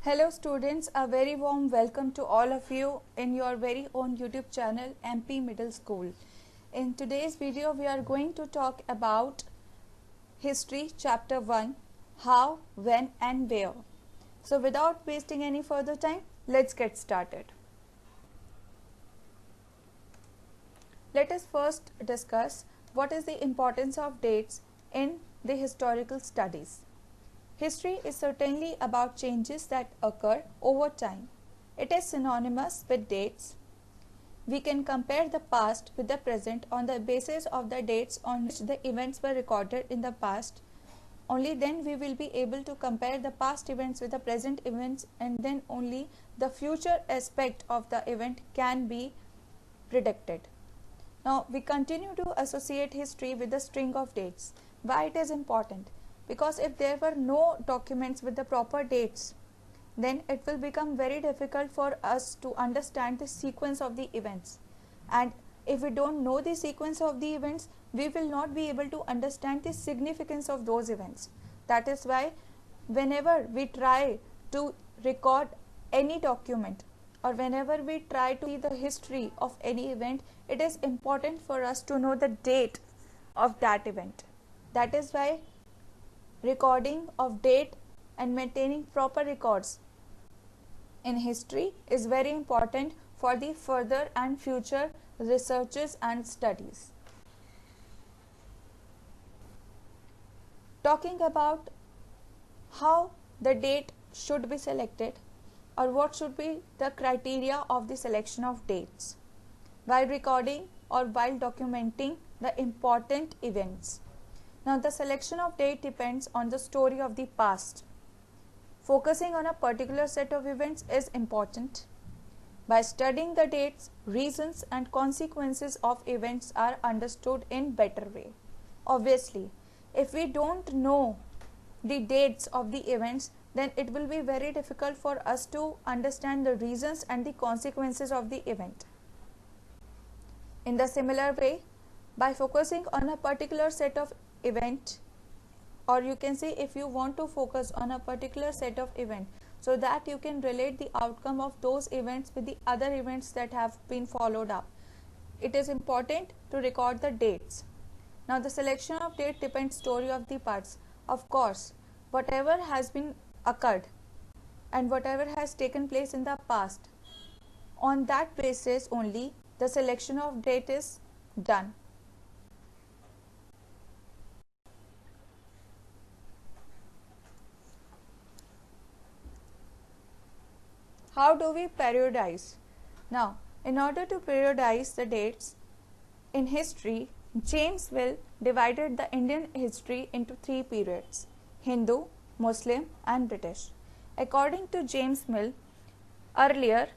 Hello students, a very warm welcome to all of you in your very own YouTube channel MP Middle School. In today's video we are going to talk about History Chapter 1, How, When and Where. So without wasting any further time, let's get started. Let us first discuss what is the importance of dates in the historical studies. History is certainly about changes that occur over time. It is synonymous with dates. We can compare the past with the present on the basis of the dates on which the events were recorded in the past. Only then we will be able to compare the past events with the present events, and then only the future aspect of the event can be predicted. Now we continue to associate history with the string of dates. Why it is important? Because if there were no documents with the proper dates, then it will become very difficult for us to understand the sequence of the events. And if we don't know the sequence of the events, we will not be able to understand the significance of those events. That is why whenever we try to record any document, or whenever we try to see the history of any event, it is important for us to know the date of that event. That is why recording of date and maintaining proper records in history is very important for the further and future researches and studies. Talking about how the date should be selected, or what should be the criteria of the selection of dates while recording or while documenting the important events. Now, the selection of date depends on the story of the past. Focusing on a particular set of events is important. By studying the dates, reasons and consequences of events are understood in better way. Obviously, if we don't know the dates of the events, then it will be very difficult for us to understand the reasons and the consequences of the event. In the similar way, by focusing on a particular set of event, or you can say if you want to focus on a particular set of event so that you can relate the outcome of those events with the other events that have been followed up, it is important to record the dates. Now the selection of date depends story of the parts. Of course, whatever has been occurred and whatever has taken place in the past, on that basis only the selection of date is done. How do we periodize? Now, in order to periodize the dates in history, James Mill divided the Indian history into three periods: Hindu, Muslim and British. According to James Mill, earlier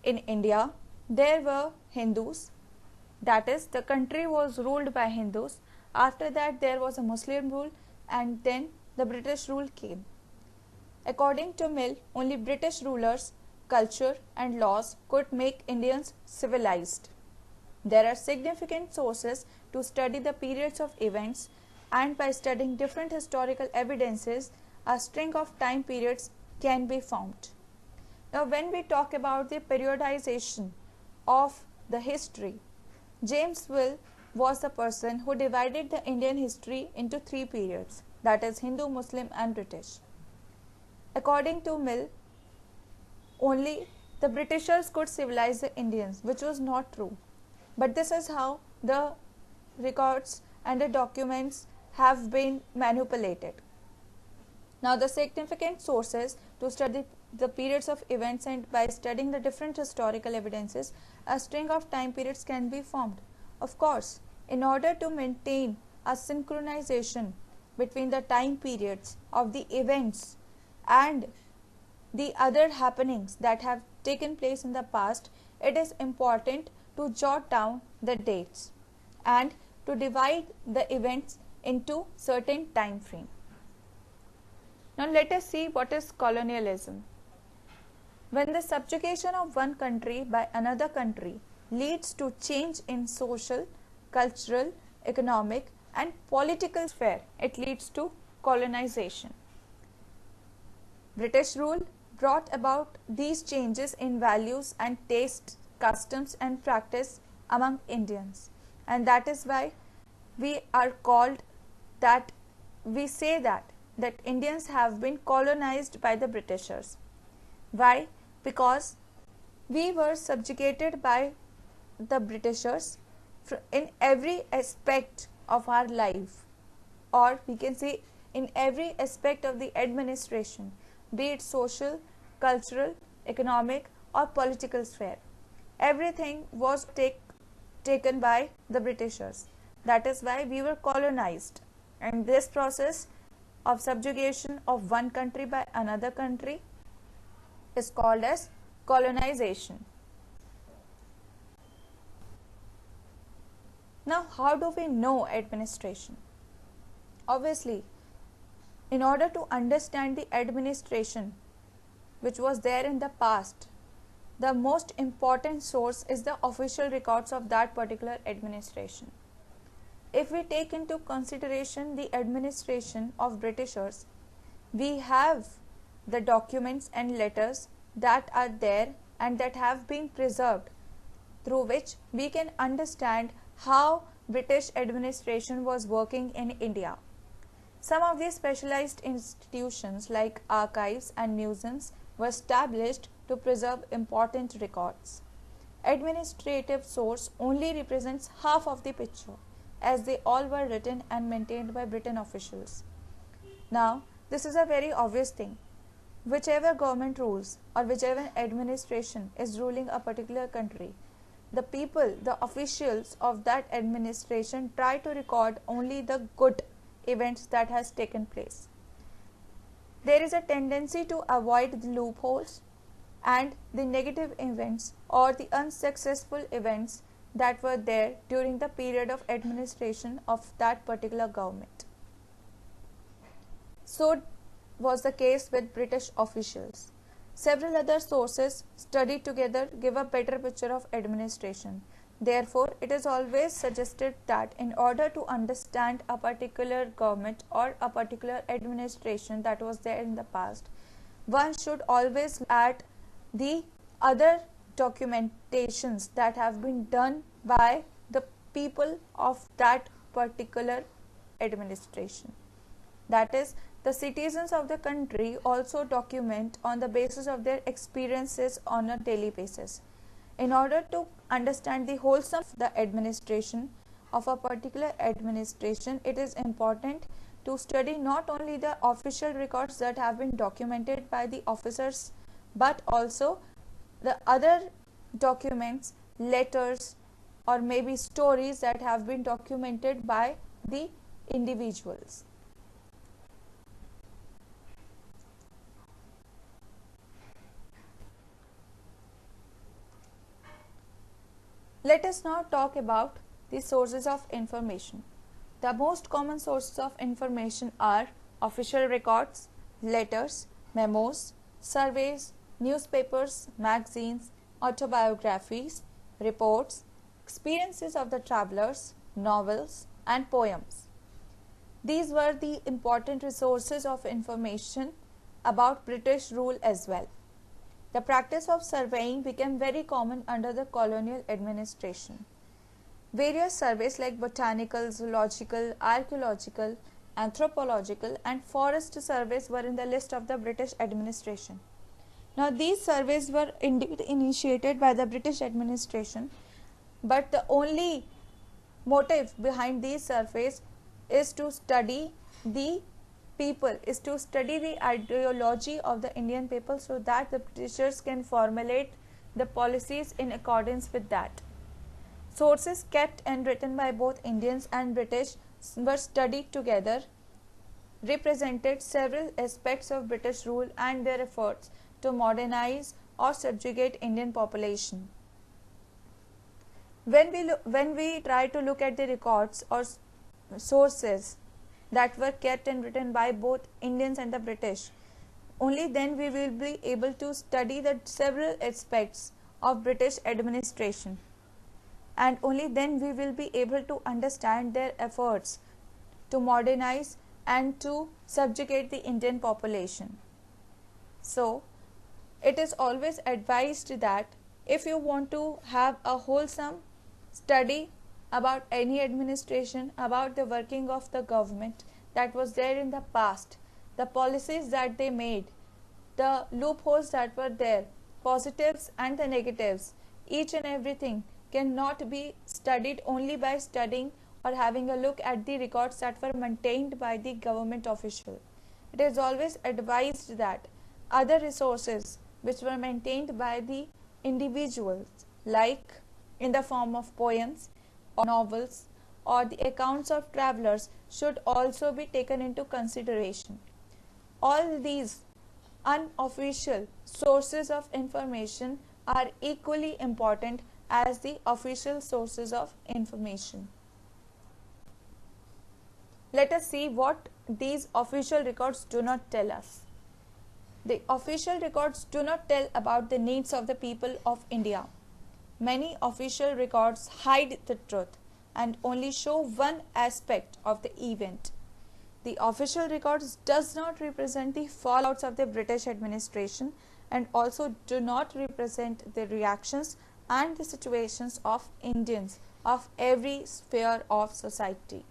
in India there were Hindus, that is, the country was ruled by Hindus. After that there was a Muslim rule, and then the British rule came. According to Mill, only British rulers, culture and laws could make Indians civilized. There are significant sources to study the periods of events, and by studying different historical evidences, a string of time periods can be found. Now, when we talk about the periodization of the history, James Mill was the person who divided the Indian history into three periods, that is Hindu, Muslim and British. According to Mill, only the Britishers could civilize the Indians, which was not true. But this is how the records and the documents have been manipulated. Now, the significant sources to study the periods of events, and by studying the different historical evidences, a string of time periods can be formed. Of course, in order to maintain a synchronization between the time periods of the events and the other happenings that have taken place in the past, it is important to jot down the dates and to divide the events into certain time frame. Now let us see what is colonialism. When the subjugation of one country by another country leads to change in social, cultural, economic and political sphere, it leads to colonization. British rule brought about these changes in values and taste, customs and practice among Indians, and that is why we are called that we say that Indians have been colonized by the Britishers. Why? Because we were subjugated by the Britishers in every aspect of our life, or we can say in every aspect of the administration, be it social, cultural, economic or political sphere. Everything was taken by the Britishers. That is why we were colonized, and this process of subjugation of one country by another country is called as colonization. Now, how do we know administration? Obviously, in order to understand the administration which was there in the past, the most important source is the official records of that particular administration. If we take into consideration the administration of Britishers, we have the documents and letters that are there and that have been preserved, through which we can understand how British administration was working in India. Some of these specialized institutions like archives and museums were established to preserve important records. Administrative source only represents half of the picture, as they all were written and maintained by Britain officials. Now, this is a very obvious thing. Whichever government rules or whichever administration is ruling a particular country, the people, the officials of that administration try to record only the good events that has taken place. There is a tendency to avoid the loopholes and the negative events or the unsuccessful events that were there during the period of administration of that particular government. So was the case with British officials. Several other sources studied together give a better picture of administration. Therefore, it is always suggested that in order to understand a particular government or a particular administration that was there in the past, one should always add the other documentations that have been done by the people of that particular administration. That is, the citizens of the country also document on the basis of their experiences on a daily basis. In order to understand the wholesome of the administration of a particular administration, it is important to study not only the official records that have been documented by the officers, but also the other documents, letters, or maybe stories that have been documented by the individuals. Let us now talk about the sources of information. The most common sources of information are official records, letters, memos, surveys, newspapers, magazines, autobiographies, reports, experiences of the travelers, novels, and poems. These were the important resources of information about British rule as well. The practice of surveying became very common under the colonial administration. Various surveys like botanical, zoological, archaeological, anthropological, and forest surveys were in the list of the British administration. Now, these surveys were indeed initiated by the British administration, but the only motive behind these surveys is to study the people, is to study the ideology of the Indian people, so that the Britishers can formulate the policies in accordance with that. Sources kept and written by both Indians and British were studied together, represented several aspects of British rule and their efforts to modernize or subjugate Indian population. When we try to look at the records or sources that were kept and written by both Indians and the British, only then we will be able to study the several aspects of British administration, and only then we will be able to understand their efforts to modernize and to subjugate the Indian population. So, it is always advised that if you want to have a wholesome study about any administration, about the working of the government that was there in the past, the policies that they made, the loopholes that were there, positives and the negatives, each and everything cannot be studied only by studying or having a look at the records that were maintained by the government official. It is always advised that other resources which were maintained by the individuals, like in the form of poems or novels or the accounts of travelers, should also be taken into consideration. All these unofficial sources of information are equally important as the official sources of information. Let us see what these official records do not tell us. The official records do not tell about the needs of the people of India. Many official records hide the truth and only show one aspect of the event. The official records does not represent the fallouts of the British administration and also do not represent the reactions and the situations of Indians of every sphere of society.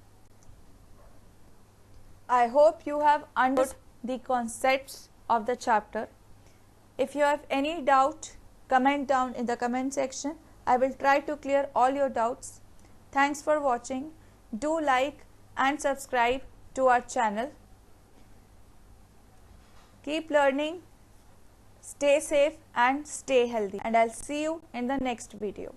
I hope you have understood the concepts of the chapter. If you have any doubt, comment down in the comment section. I will try to clear all your doubts. Thanks for watching. Do like and subscribe to our channel. Keep learning, stay safe and stay healthy, and I'll see you in the next video.